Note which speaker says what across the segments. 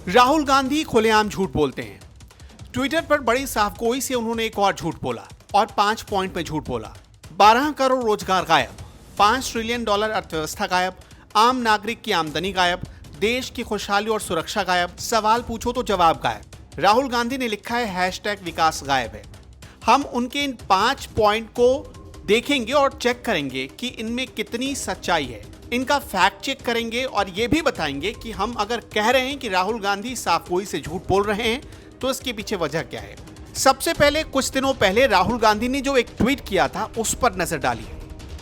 Speaker 1: राहुल गांधी खुलेआम झूठ बोलते हैं। ट्विटर पर बड़ी साफगोई से उन्होंने एक और झूठ बोला और 5 पॉइंट में झूठ बोला। 12 करोड़ रोजगार गायब, $5 ट्रिलियन अर्थव्यवस्था गायब, आम नागरिक की आमदनी गायब, देश की खुशहाली और सुरक्षा गायब, सवाल पूछो तो जवाब गायब। राहुल गांधी ने लिखा है हैशटैग विकास गायब है। हम उनके इन 5 पॉइंट को देखेंगे और चेक करेंगे कि इनमें कितनी सच्चाई है। इनका फैक्ट चेक करेंगे और ये भी बताएंगे कि हम अगर कह रहे हैं कि राहुल गांधी साफगोई से झूठ बोल रहे हैं तो इसके पीछे वजह क्या है। सबसे पहले कुछ दिनों पहले राहुल गांधी ने जो एक ट्वीट किया था उस पर नजर डालिए।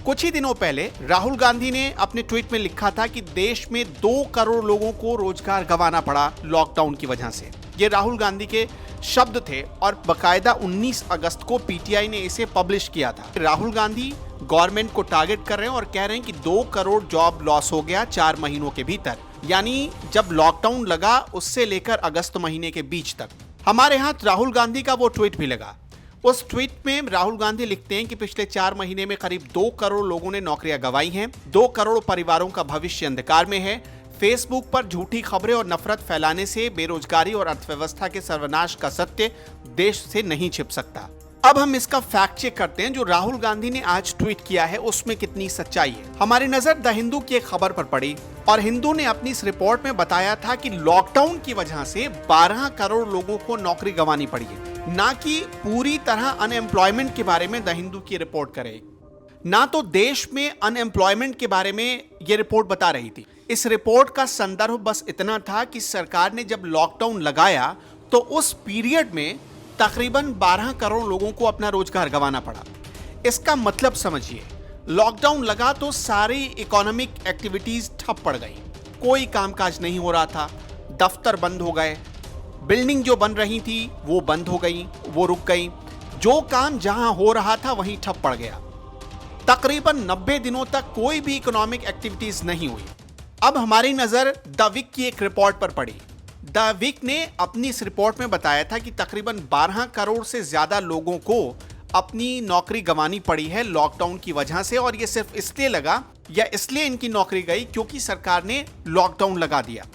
Speaker 1: कुछ ही दिनों पहले राहुल गांधी ने अपने ट्वीट में लिखा था कि देश में 2 करोड़ लोगों को रोजगार गंवाना पड़ा लॉकडाउन की वजह से। ये राहुल गांधी के शब्द थे और बकायदा 19 अगस्त को पीटीआई ने इसे पब्लिश किया था। राहुल गांधी गवर्नमेंट को टारगेट कर रहे हैं और कह रहे हैं कि 2 करोड़ जॉब लॉस हो गया 4 महीनों के भीतर, यानी जब लॉकडाउन लगा उससे लेकर अगस्त महीने के बीच तक। हमारे हाथ राहुल गांधी का वो ट्वीट भी लगा। उस ट्वीट में राहुल गांधी लिखते हैं कि पिछले 4 महीने में करीब 2 करोड़ लोगों ने नौकरियां गंवाई हैं, 2 करोड़ परिवारों का भविष्य अंधकार में है। फेसबुक पर झूठी खबरें और नफरत फैलाने से बेरोजगारी और अर्थव्यवस्था के सर्वनाश का सत्य देश से नहीं छिप सकता। अब हम इसका फैक्ट चेक करते हैं। जो राहुल गांधी ने आज ट्वीट किया है उसमें कितनी सच्चाई है। हमारी नजर द हिंदू की एक खबर पर पड़ी और हिंदू ने अपनी इस रिपोर्ट में बताया था कि लॉकडाउन की वजह से 12 करोड़ लोगों को नौकरी गंवानी पड़ी है, ना कि पूरी तरह अनएम्प्लॉयमेंट के बारे में द हिंदू की रिपोर्ट करे। ना तो देश में अनएम्प्लॉयमेंट के बारे में यह रिपोर्ट बता रही थी। इस रिपोर्ट का संदर्भ बस इतना था कि सरकार ने जब लॉकडाउन लगाया तो उस पीरियड में तकरीबन 12 करोड़ लोगों को अपना रोजगार गंवाना पड़ा। इसका मतलब समझिए, लॉकडाउन लगा तो सारी इकोनॉमिक एक्टिविटीज ठप पड़ गई, कोई कामकाज नहीं हो रहा था, दफ्तर बंद हो गए, बिल्डिंग जो बन रही थी वो बंद हो गई, वो रुक गई, जो काम जहां हो रहा था वहीं ठप पड़ गया। तकरीबन 90 दिनों तक कोई भी इकोनॉमिक एक्टिविटीज नहीं हुई। अब हमारी नजर द वीक की एक रिपोर्ट पर पड़ी। द वीक ने अपनी इस रिपोर्ट में बताया था कि तकरीबन 12 करोड़ से ज्यादा लोगों को अपनी नौकरी गंवानी पड़ी है लॉकडाउन की वजह से, और ये सिर्फ इसलिए लगा या इसलिए इनकी नौकरी गई क्योंकि सरकार ने लॉकडाउन लगा दिया।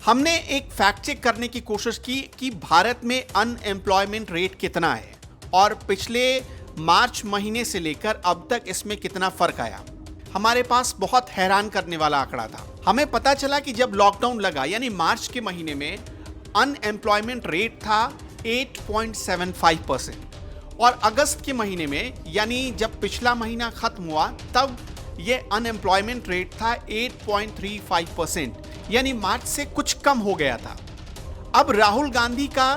Speaker 1: हमने एक फैक्ट चेक करने की कोशिश की कि भारत में अनएम्प्लॉयमेंट रेट कितना है और पिछले मार्च महीने से लेकर अब तक इसमें कितना फर्क आया। हमारे पास बहुत हैरान करने वाला आंकड़ा था। हमें पता चला कि जब लॉकडाउन लगा यानी मार्च के महीने में अनएम्प्लॉयमेंट रेट था 8.75% और अगस्त के महीने में यानी जब पिछला महीना खत्म हुआ तब यह अनएम्प्लॉयमेंट रेट था 8.35%, यानी मार्च से कुछ कम हो गया था। अब राहुल गांधी का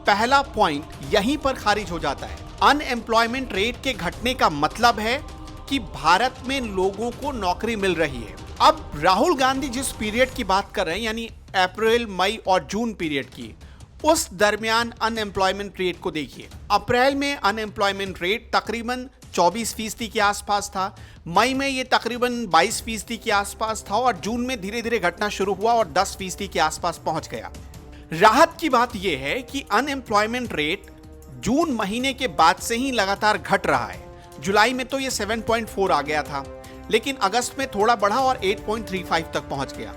Speaker 1: पहला पॉइंट यहीं पर खारिज हो जाता है। अनएम्प्लॉयमेंट रेट के घटने का मतलब है कि भारत में लोगों को नौकरी मिल रही है। अब राहुल गांधी जिस पीरियड की बात कर रहे हैं यानी अप्रैल, मई और जून पीरियड की, उस दरमियान अनएम्प्लॉयमेंट रेट को देखिए। अप्रैल में अनएम्प्लॉयमेंट रेट तकरीबन 24% के आसपास था, मई में ये तकरीबन 22% के आसपास था और जून में धीरे धीरे घटना शुरू हुआ और 10% के आसपास पहुंच गया। राहत की बात यह है कि अनएम्प्लॉयमेंट रेट जून महीने के बाद से ही लगातार घट रहा है। जुलाई में तो ये 7.4 आ गया था, लेकिन अगस्त में थोड़ा बढ़ा और 8.35 तक पहुंच गया।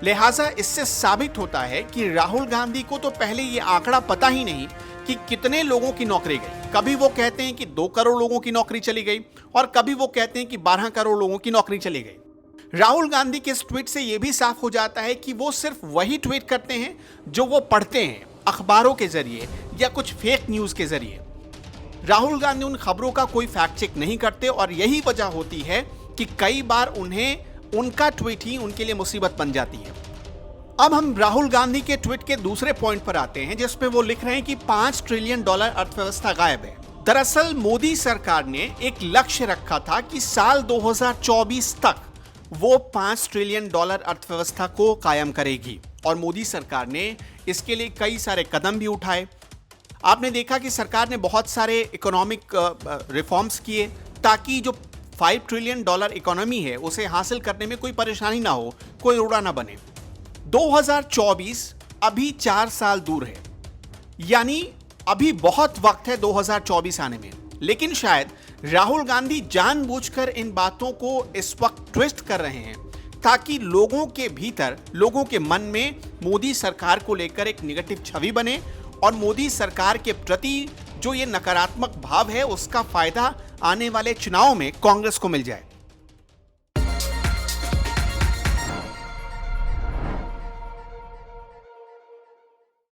Speaker 1: लिहाजा इससे साबित होता है कि राहुल गांधी को तो पहले ये आंकड़ा पता ही नहीं कि कितने लोगों की नौकरी गई। कभी वो कहते हैं कि 2 करोड़ लोगों की नौकरी चली गई और कभी वो कहते हैं कि 12 करोड़ लोगों की नौकरी चली गई। राहुल गांधी के इस ट्वीट से यह भी साफ हो जाता है कि वो सिर्फ वही ट्वीट करते हैं जो वो पढ़ते हैं अखबारों के जरिए या कुछ फेक न्यूज के जरिए। राहुल गांधी उन खबरों का कोई फैक्ट चेक नहीं करते और यही वजह होती है कि कई बार उन्हें उनका ट्वीट ही उनके लिए मुसीबत बन जाती है। अब हम राहुल गांधी के ट्वीट के दूसरे पॉइंट पर आते हैं जिसमें वो लिख रहे हैं कि $5 ट्रिलियन अर्थव्यवस्था गायब है। दरअसल मोदी सरकार ने एक लक्ष्य रखा था कि साल 2024 तक वो $5 ट्रिलियन अर्थव्यवस्था को कायम करेगी और मोदी सरकार ने इसके लिए कई सारे कदम भी उठाए। आपने देखा कि सरकार ने बहुत सारे इकोनॉमिक रिफॉर्म्स किए ताकि जो $5 ट्रिलियन इकोनॉमी है उसे हासिल करने में कोई परेशानी ना हो, कोई रोड़ा ना बने। 2024 अभी 4 साल दूर है, यानी अभी बहुत वक्त है 2024 आने में। लेकिन शायद राहुल गांधी जानबूझकर इन बातों को इस वक्त ट्विस्ट कर रहे हैं ताकि लोगों के भीतर, लोगों के मन में मोदी सरकार को लेकर एक नेगेटिव छवि बने और मोदी सरकार के प्रति जो ये नकारात्मक भाव है उसका फायदा आने वाले चुनाव में कांग्रेस को मिल जाए।